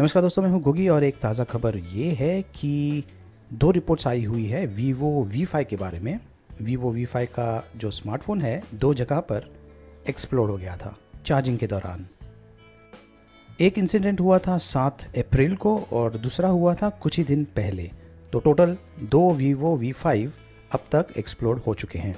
नमस्कार दोस्तों, मैं हूं गोगी और एक ताज़ा खबर ये है कि दो रिपोर्ट्स आई हुई है वीवो V5 के बारे में। वीवो V5 का जो स्मार्टफोन है दो जगह पर एक्सप्लोड हो गया था चार्जिंग के दौरान। एक इंसिडेंट हुआ था 7 अप्रैल को और दूसरा हुआ था कुछ ही दिन पहले। तो टोटल दो वीवो V5 अब तक एक्सप्लोड हो चुके हैं।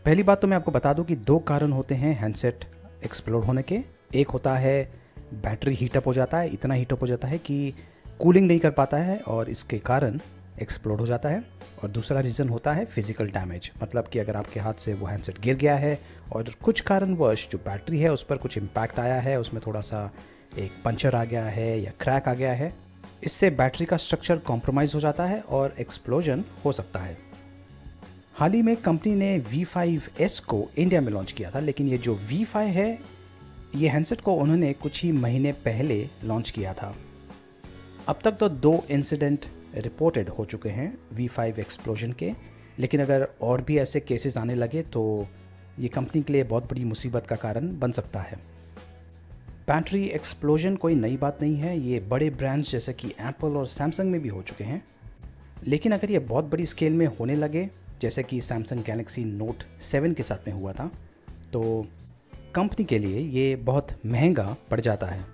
पहली बात तो मैं आपको बता दूं कि दो कारण होते हैं हैंडसेट एक्सप्लोड होने के। एक होता है बैटरी हीटअप हो जाता है, इतना हीटअप हो जाता है कि कूलिंग नहीं कर पाता है और इसके कारण एक्सप्लोड हो जाता है। और दूसरा रीज़न होता है फिज़िकल डैमेज, मतलब कि अगर आपके हाथ से वो हैंडसेट गिर गया है और कुछ कारणवश जो बैटरी है उस पर कुछ इम्पैक्ट आया है, उसमें थोड़ा सा एक पंचर आ गया है या क्रैक आ गया है, इससे बैटरी का स्ट्रक्चर कॉम्प्रोमाइज़ हो जाता है और एक्सप्लोजन हो सकता है। हाल ही में कंपनी ने V5S को इंडिया में लॉन्च किया था, लेकिन ये जो V5 है ये हैंडसेट को उन्होंने कुछ ही महीने पहले लॉन्च किया था। अब तक तो दो इंसिडेंट रिपोर्टेड हो चुके हैं V5 एक्सप्लोजन के, लेकिन अगर और भी ऐसे केसेस आने लगे तो ये कंपनी के लिए बहुत बड़ी मुसीबत का कारण बन सकता है। बैटरी एक्सप्लोजन कोई नई बात नहीं है, ये बड़े ब्रांड्स जैसे कि एप्पल और सैमसंग में भी हो चुके हैं। लेकिन अगर ये बहुत बड़ी स्केल में होने लगे, जैसे कि सैमसंग गैलेक्सी नोट 7 के साथ में हुआ था, तो कंपनी के लिए ये बहुत महंगा पड़ जाता है।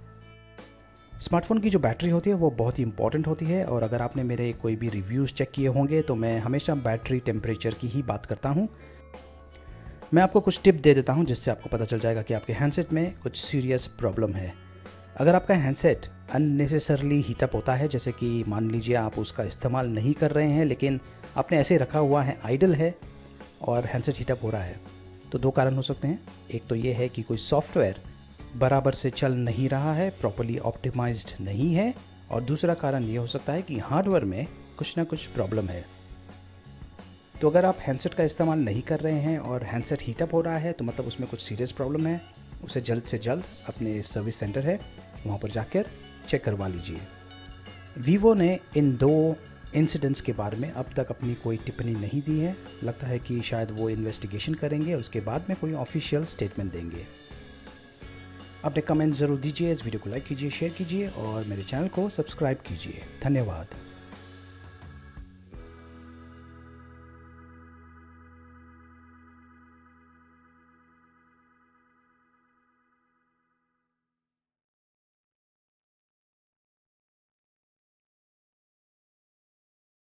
स्मार्टफोन की जो बैटरी होती है वो बहुत ही इंपॉर्टेंट होती है और अगर आपने मेरे कोई भी रिव्यूज़ चेक किए होंगे तो मैं हमेशा बैटरी टेम्परेचर की ही बात करता हूँ। मैं आपको कुछ टिप दे देता हूँ जिससे आपको पता चल जाएगा कि आपके हैंडसेट में कुछ सीरियस प्रॉब्लम है। अगर आपका हैंडसेट अननेसेसरली हीटअप होता है, जैसे कि मान लीजिए आप उसका इस्तेमाल नहीं कर रहे हैं लेकिन आपने ऐसे रखा हुआ है, आइडल है और हैंडसेट हीटअप हो रहा है, तो दो कारण हो सकते हैं। एक तो ये है कि कोई सॉफ्टवेयर बराबर से चल नहीं रहा है, प्रॉपर्ली ऑप्टिमाइज्ड नहीं है, और दूसरा कारण ये हो सकता है कि हार्डवेयर में कुछ ना कुछ प्रॉब्लम है। तो अगर आप हैंडसेट का इस्तेमाल नहीं कर रहे हैं और हैंडसेट हीटअप हो रहा है तो मतलब उसमें कुछ सीरियस प्रॉब्लम है। उसे जल्द से जल्द अपने सर्विस सेंटर है वहाँ पर जाकर चेक करवा लीजिए। वीवो ने इन दो इंसिडेंट्स के बारे में अब तक अपनी कोई टिप्पणी नहीं दी है। लगता है कि शायद वो इन्वेस्टिगेशन करेंगे, उसके बाद में कोई ऑफिशियल स्टेटमेंट देंगे। अपने कमेंट ज़रूर दीजिए, इस वीडियो को लाइक कीजिए, शेयर कीजिए और मेरे चैनल को सब्सक्राइब कीजिए। धन्यवाद।